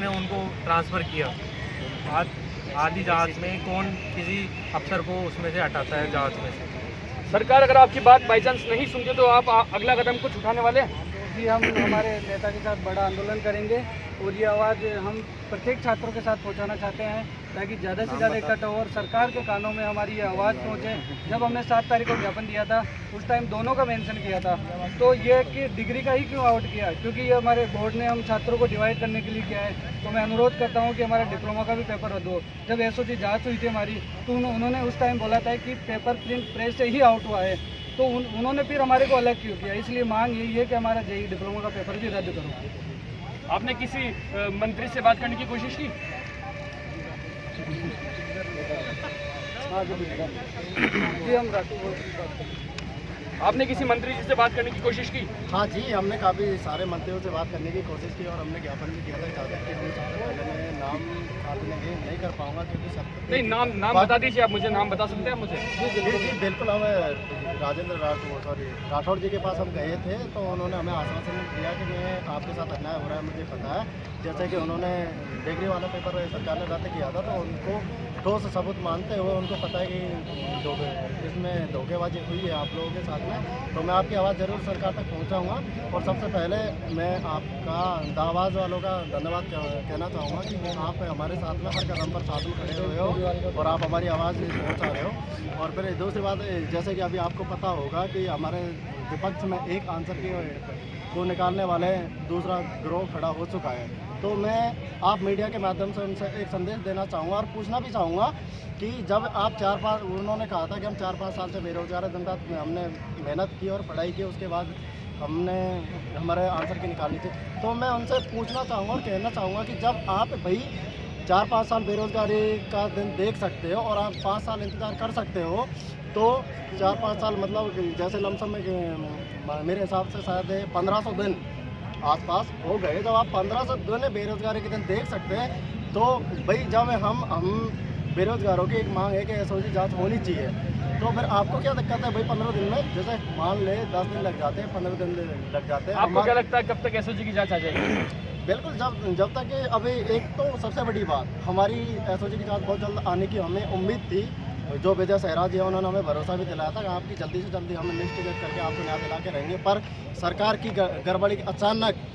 ने उनको ट्रांसफ़र किया। आधी जांच में कौन किसी अफसर को उसमें से हटाता है जांच में से। सरकार अगर आपकी बात बाई चांस नहीं सुनती तो आप अगला कदम कुछ उठाने वाले हैं? जी, हम हमारे नेता के साथ बड़ा आंदोलन करेंगे और ये आवाज़ हम प्रत्येक छात्रों के साथ पहुंचाना चाहते हैं ताकि ज़्यादा से ज़्यादा इकट्ठा हो और सरकार के कानों में हमारी ये आवाज़ पहुंचे। जब हमने 7 तारीख को ज्ञापन दिया था उस टाइम दोनों का मेंशन किया था, तो ये कि डिग्री का ही क्यों आउट किया, क्योंकि ये हमारे बोर्ड ने हम छात्रों को डिवाइड करने के लिए किया है। तो मैं अनुरोध करता हूँ कि हमारा डिप्लोमा का भी पेपर रद्द हो। जब एसओजी जाँच हुई थी हमारी तो उन्होंने उस टाइम बोला था कि पेपर प्रिंट प्रेस से ही आउट हुआ है, तो उन्होंने फिर हमारे को अलग क्यों किया। इसलिए मांग यही है कि हमारा जेईई डिप्लोमा का पेपर भी रद्द करो। आपने किसी मंत्री से बात करने की कोशिश की? जी, हम राठौर आपने किसी मंत्री जी से बात करने की कोशिश की? हाँ जी, हमने काफ़ी सारे मंत्रियों से बात करने की कोशिश की और हमने ज्ञापन भी दिया था इजाज़त के लिए। सबसे पहले मैं नाम साथ में नहीं कर पाऊँगा क्योंकि सब नहीं, नाम बता दीजिए। आप मुझे नाम बता सकते हैं मुझे? जी बिल्कुल। हम राजेंद्र राठौड़ जी के पास हम गए थे तो उन्होंने हमें आश्वासन दिया कि मैं आपके साथ अन्याय हो रहा है मुझे पता है। जैसे कि उन्होंने डिग्री वाला पेपर सरकार ने रद्द किया था तो उनको ठोस सबूत मानते हुए उनको पता है कि इसमें धोखेबाजी हुई है आप लोगों के साथ में। तो मैं आपकी आवाज़ ज़रूर सरकार तक पहुंचाऊंगा और सबसे पहले मैं आपका आवाज़ वालों का धन्यवाद कहना चाहूँगा कि आप हमारे साथ में हर कदम पर साथ में खड़े हुए हो और आप हमारी आवाज़ पहुँचा रहे हो। और फिर दूसरी बात, जैसे कि अभी आपको पता होगा कि हमारे विपक्ष में एक आंसर को निकालने वाले दूसरा गिरोह खड़ा हो चुका है। तो मैं आप मीडिया के माध्यम से उनसे एक संदेश देना चाहूँगा और पूछना भी चाहूँगा कि जब आप उन्होंने कहा था कि हम 4-5 साल से बेरोजगार हैं, जनता हमने मेहनत की और पढ़ाई की, उसके बाद हमने हमारे आंसर की निकाली थी। तो मैं उनसे पूछना चाहूँगा और कहना चाहूँगा कि जब आप भाई 4-5 साल बेरोजगारी का दिन देख सकते हो और आप 5 साल इंतज़ार कर सकते हो, तो 4-5 साल मतलब जैसे लमसम में मेरे हिसाब से शायद 1500 दिन आसपास हो गए। जब आप 1500 दिन बेरोजगारी के दिन देख सकते हैं तो भाई जब हम बेरोजगारों की एक मांग है कि एसओजी जांच होनी चाहिए, तो फिर आपको क्या दिक्कत है भाई 15 दिन में? जैसे मान ले 10 दिन लग जाते हैं, 15 दिन लग जाते हैं। आपको क्या लगता है कब तक एसओजी की जांच आ जाएगी? बिल्कुल, जब तक कि अभी एक तो सबसे बड़ी बात हमारी एसओजी की जांच बहुत जल्द आने की हमें उम्मीद थी। जो विजय सहरा जी है उन्होंने हमें भरोसा भी दिलाया था कि आपकी जल्दी से जल्दी हम इन्वेस्टिगेट करके आपको न्याय दिला के रहेंगे, पर सरकार की गड़बड़ी अचानक